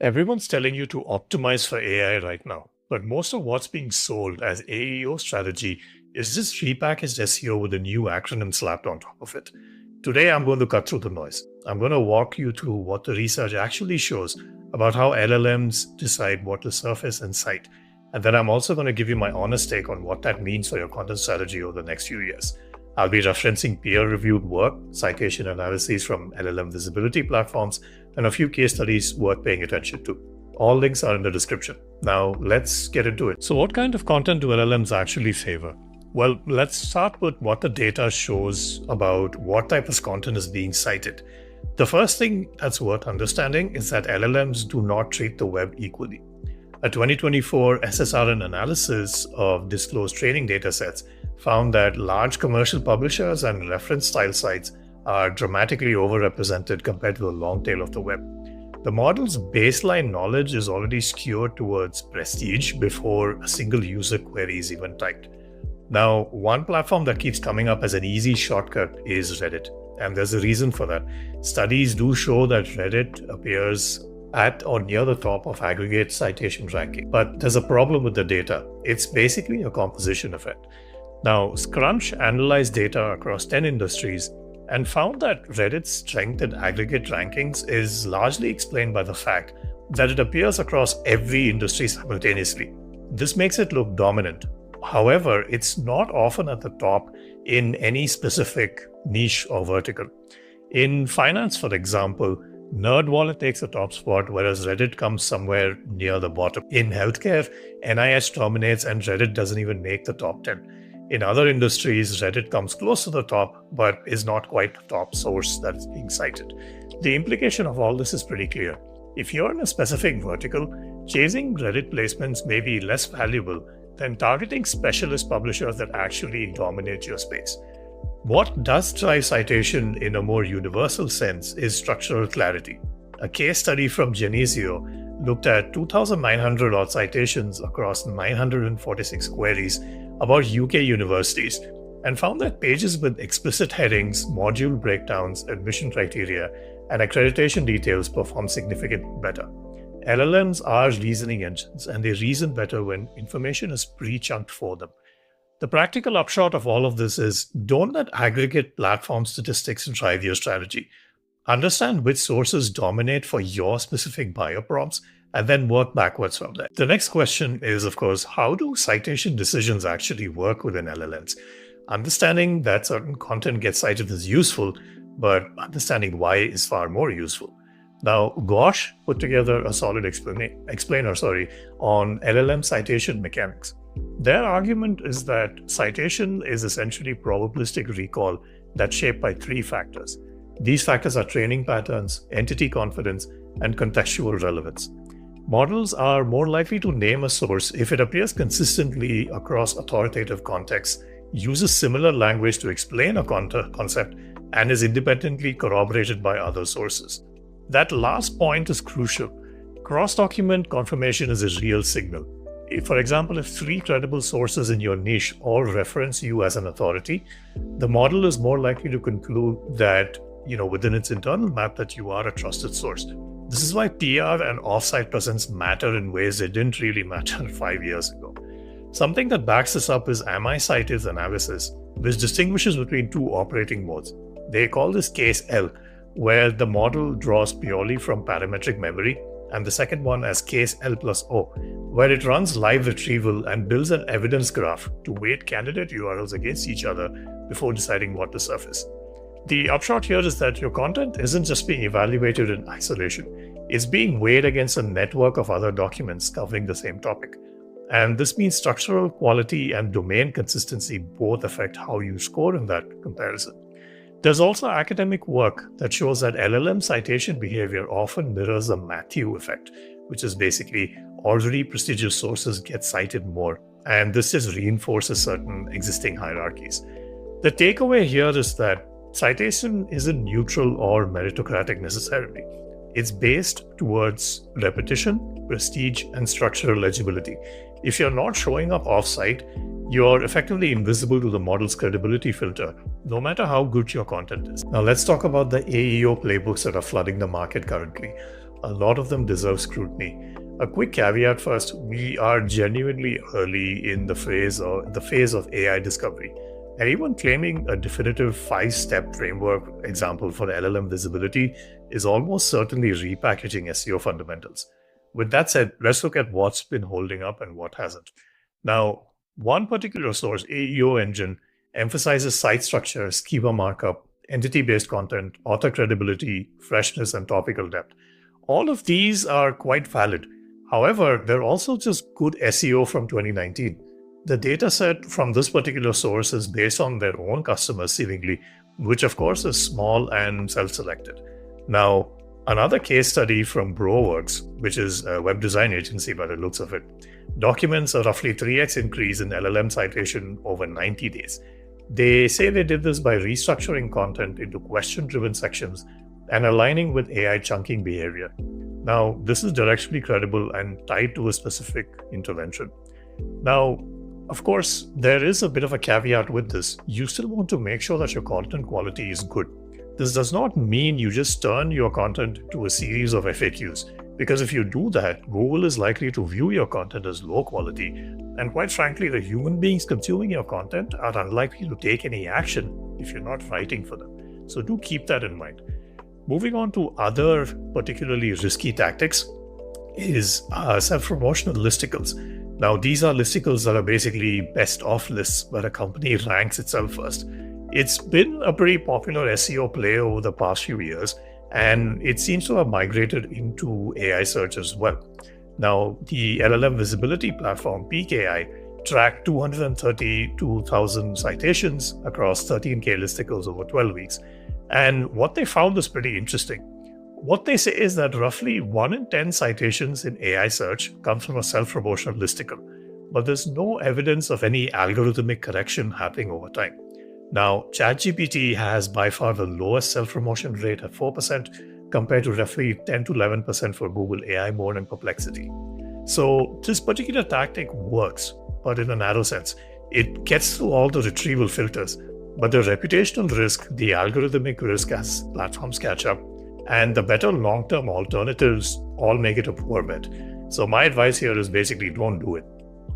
Everyone's telling you to optimize for AI right now, but most of what's being sold as AEO strategy is just repackaged SEO with a new acronym slapped on top of it. Today, I'm going to cut through the noise. I'm going to walk you through what the research actually shows about how LLMs decide what to surface and cite. And then I'm also going to give you my honest take on what that means for your content strategy over the next few years. I'll be referencing peer-reviewed work, citation analyses from LLM visibility platforms, and a few case studies worth paying attention to. All links are in the description. Now, let's get into it. So what kind of content do LLMs actually favor? Well, let's start with what the data shows about what type of content is being cited. The first thing that's worth understanding is that LLMs do not treat the web equally. A 2024 SSRN analysis of disclosed training datasets found that large commercial publishers and reference style sites are dramatically overrepresented compared to the long tail of the web. The model's baseline knowledge is already skewed towards prestige before a single user query is even typed. Now, one platform that keeps coming up as an easy shortcut is Reddit, and there's a reason for that. Studies do show that Reddit appears at or near the top of aggregate citation ranking. But there's a problem with the data. It's basically a composition effect. Now, Scrunch analyzed data across 10 industries and found that Reddit's strength in aggregate rankings is largely explained by the fact that it appears across every industry simultaneously. This makes it look dominant. However, it's not often at the top in any specific niche or vertical. In finance, for example, NerdWallet takes a top spot, whereas Reddit comes somewhere near the bottom. In healthcare, NIH dominates and Reddit doesn't even make the top 10. In other industries, Reddit comes close to the top, but is not quite the top source that's being cited. The implication of all this is pretty clear. If you're in a specific vertical, chasing Reddit placements may be less valuable than targeting specialist publishers that actually dominate your space. What does drive citation in a more universal sense is structural clarity. A case study from Geneseo looked at 2,900 odd citations across 946 queries about UK universities and found that pages with explicit headings, module breakdowns, admission criteria, and accreditation details perform significantly better. LLMs are reasoning engines, and they reason better when information is pre-chunked for them. The practical upshot of all of this is don't let aggregate platform statistics drive your strategy. Understand which sources dominate for your specific buyer prompts and then work backwards from there. The next question is, of course, how do citation decisions actually work within LLMs? Understanding that certain content gets cited is useful, but understanding why is far more useful. Now, Ghosh put together a solid explainer on LLM citation mechanics. Their argument is that citation is essentially probabilistic recall that's shaped by three factors. These factors are training patterns, entity confidence, and contextual relevance. Models are more likely to name a source if it appears consistently across authoritative contexts, uses similar language to explain a concept, and is independently corroborated by other sources. That last point is crucial. Cross-document confirmation is a real signal. For example, if three credible sources in your niche all reference you as an authority, the model is more likely to conclude that, within its internal map that you are a trusted source. This is why PR and offsite presence matter in ways they didn't really matter 5 years ago. Something that backs this up is Am I Cited's analysis, which distinguishes between two operating modes. They call this case L, where the model draws purely from parametric memory, and the second one as case L plus O, where it runs live retrieval and builds an evidence graph to weight candidate URLs against each other before deciding what to surface. The upshot here is that your content isn't just being evaluated in isolation, it's being weighed against a network of other documents covering the same topic. And this means structural quality and domain consistency both affect how you score in that comparison. There's also academic work that shows that LLM citation behavior often mirrors the Matthew effect, which is basically already prestigious sources get cited more, and this just reinforces certain existing hierarchies. The takeaway here is that citation isn't neutral or meritocratic necessarily. It's based towards repetition, prestige, and structural legibility. If you're not showing up off-site, you're effectively invisible to the model's credibility filter, no matter how good your content is. Now let's talk about the AEO playbooks that are flooding the market currently. a lot of them deserve scrutiny. A quick caveat first, we are genuinely early in the phase of AI discovery. And even claiming a definitive 5-step framework example for LLM visibility is almost certainly repackaging SEO fundamentals. With that said, let's look at what's been holding up and what hasn't. Now, one particular source, AEO Engine, emphasizes site structure, schema markup, entity-based content, author credibility, freshness, and topical depth. All of these are quite valid. However, they're also just good SEO from 2019. The dataset from this particular source is based on their own customers seemingly, which of course is small and self-selected. Now, another case study from BroWorks, which is a web design agency by the looks of it, documents a roughly 3x increase in LLM citation over 90 days. They say they did this by restructuring content into question-driven sections and aligning with AI chunking behavior. Now, this is directionally credible and tied to a specific intervention. Now, of course, there is a bit of a caveat with this. You still want to make sure that your content quality is good. This does not mean you just turn your content to a series of FAQs, because if you do that, Google is likely to view your content as low quality, and quite frankly, the human beings consuming your content are unlikely to take any action if you're not writing for them. So do keep that in mind. Moving on to other particularly risky tactics is self-promotional listicles. Now, these are listicles that are basically best of lists where a company ranks itself first. It's been a pretty popular SEO play over the past few years, and it seems to have migrated into AI search as well. Now, the LLM visibility platform, PKI, tracked 232,000 citations across 13K listicles over 12 weeks. And what they found is pretty interesting. What they say is that roughly 1 in 10 citations in AI search comes from a self-promotional listicle, but there's no evidence of any algorithmic correction happening over time. Now, ChatGPT has by far the lowest self-promotion rate at 4% compared to roughly 10 to 11% for Google AI Mode and Perplexity. So this particular tactic works, but in a narrow sense. It gets through all the retrieval filters, but the reputational risk, the algorithmic risk as platforms catch up, and the better long-term alternatives all make it a poor bet. So my advice here is basically don't do it.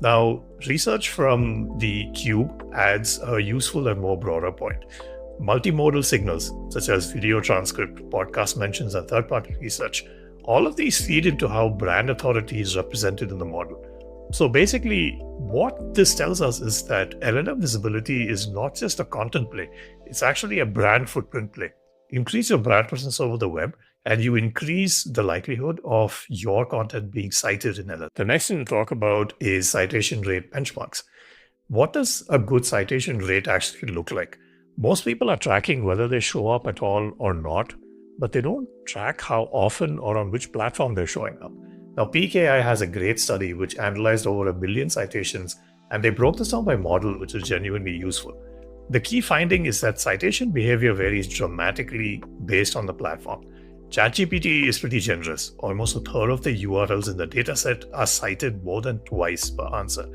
Now, research from the Cube adds a useful and more broader point. Multimodal signals, such as video transcript, podcast mentions, and third-party research, all of these feed into how brand authority is represented in the model. So basically, what this tells us is that LLM visibility is not just a content play, it's actually a brand footprint play. Increase your brand presence over the web, and you increase the likelihood of your content being cited in LLM. The next thing to talk about is citation rate benchmarks. What does a good citation rate actually look like? Most people are tracking whether they show up at all or not, but they don't track how often or on which platform they're showing up. Now, PKI has a great study which analyzed over 1 million citations, and they broke this down by model, which is genuinely useful. The key finding is that citation behavior varies dramatically based on the platform. ChatGPT is pretty generous. Almost a third of the URLs in the dataset are cited more than twice per answer.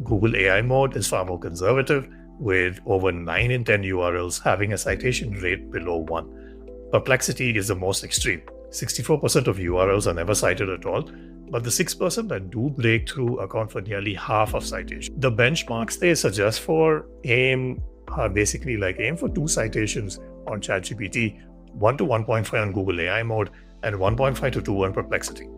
Google AI Mode is far more conservative, with over 9 in 10 URLs having a citation rate below 1. Perplexity is the most extreme. 64% of URLs are never cited at all, but the 6% that do break through account for nearly half of citations. The benchmarks they suggest for aim are basically aim for 2 citations on ChatGPT, 1 to 1.5 on Google AI Mode, and 1.5 to 2 on Perplexity.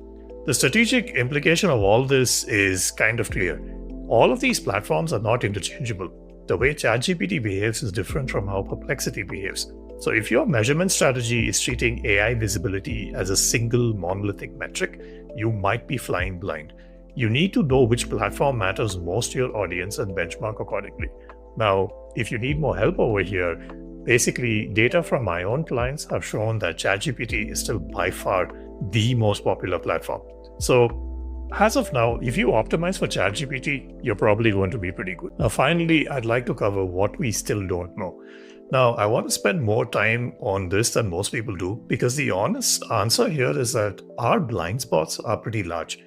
The strategic implication of all this is kind of clear. All of these platforms are not interchangeable. The way ChatGPT behaves is different from how Perplexity behaves. So if your measurement strategy is treating AI visibility as a single monolithic metric, you might be flying blind. You need to know which platform matters most to your audience and benchmark accordingly. Now, if you need more help over here, basically data from my own clients have shown that ChatGPT is still by far the most popular platform. So as of now, if you optimize for ChatGPT, you're probably going to be pretty good. Now, finally, I'd like to cover what we still don't know. Now, I want to spend more time on this than most people do because the honest answer here is that our blind spots are pretty large.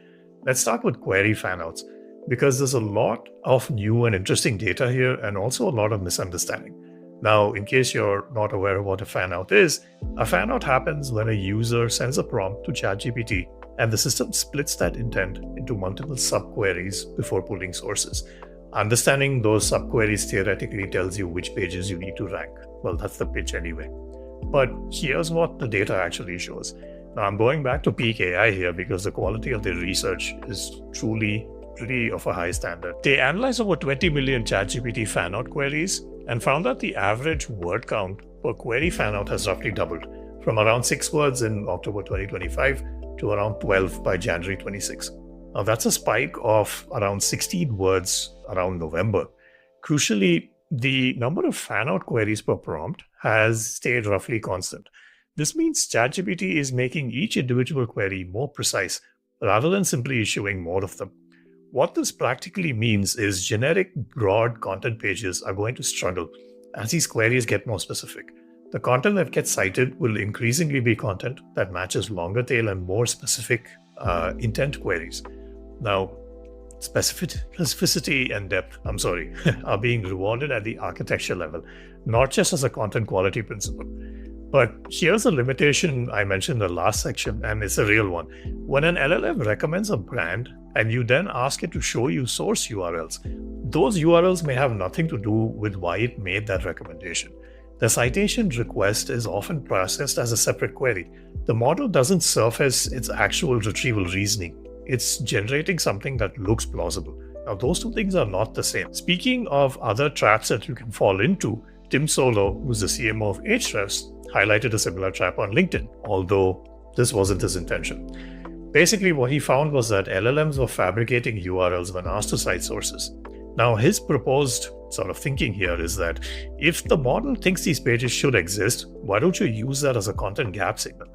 Let's start with query fanouts because there's a lot of new and interesting data here and also a lot of misunderstanding. Now, in case you're not aware of what a fanout is, a fanout happens when a user sends a prompt to ChatGPT and the system splits that intent into multiple subqueries before pulling sources. Understanding those subqueries theoretically tells you which pages you need to rank. Well, that's the pitch anyway. But here's what the data actually shows. Now, I'm going back to peak AI here because the quality of their research is truly pretty of a high standard. They analyzed over 20 million ChatGPT fanout queries and found that the average word count per query fanout has roughly doubled, from around 6 words in October 2025 to around 12 by January 26. Now, that's a spike of around 16 words around November. Crucially, the number of fanout queries per prompt has stayed roughly constant. This means ChatGPT is making each individual query more precise rather than simply issuing more of them. What this practically means is generic, broad content pages are going to struggle as these queries get more specific. The content that gets cited will increasingly be content that matches longer tail and more specific intent queries. Now, specificity and depth, are being rewarded at the architecture level, not just as a content quality principle. But here's a limitation I mentioned in the last section, and it's a real one. When an LLM recommends a brand and you then ask it to show you source URLs, those URLs may have nothing to do with why it made that recommendation. The citation request is often processed as a separate query. The model doesn't surface its actual retrieval reasoning. It's generating something that looks plausible. Now, those two things are not the same. Speaking of other traps that you can fall into, Tim Solo, who's the CMO of Ahrefs, highlighted a similar trap on LinkedIn, although this wasn't his intention. Basically, what he found was that LLMs were fabricating URLs when asked to cite sources. Now, his proposed sort of thinking here is that if the model thinks these pages should exist, why don't you use that as a content gap signal?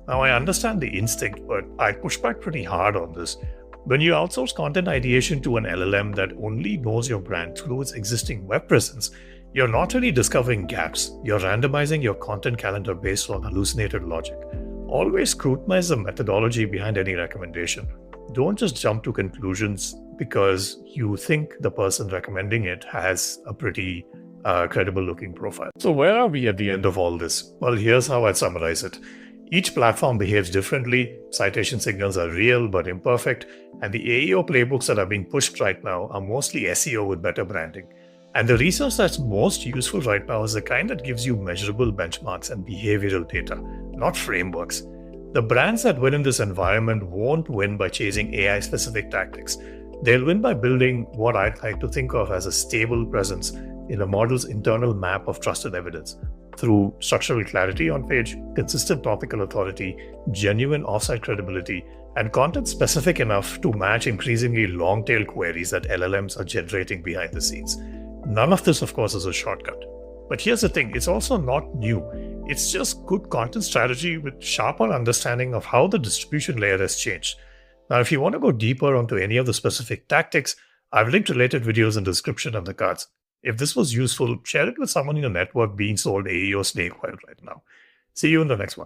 Now, I understand the instinct, but I push back pretty hard on this. When you outsource content ideation to an LLM that only knows your brand through its existing web presence, you're not really discovering gaps. You're randomizing your content calendar based on hallucinated logic. Always scrutinize the methodology behind any recommendation. Don't just jump to conclusions because you think the person recommending it has a pretty credible looking profile. So where are we at the end of all this? Well, here's how I'd summarize it. Each platform behaves differently, citation signals are real but imperfect, and the AEO playbooks that are being pushed right now are mostly SEO with better branding. And the research that's most useful right now is the kind that gives you measurable benchmarks and behavioral data, not frameworks. The brands that win in this environment won't win by chasing AI-specific tactics. They'll win by building what I'd like to think of as a stable presence in a model's internal map of trusted evidence, through structural clarity on page, consistent topical authority, genuine offsite credibility, and content specific enough to match increasingly long-tail queries that LLMs are generating behind the scenes. None of this, of course, is a shortcut. But here's the thing, it's also not new. It's just good content strategy with sharper understanding of how the distribution layer has changed. Now, if you want to go deeper onto any of the specific tactics, I've linked related videos in the description and the cards. If this was useful, share it with someone in your network being sold AEO snake oil right now. See you in the next one.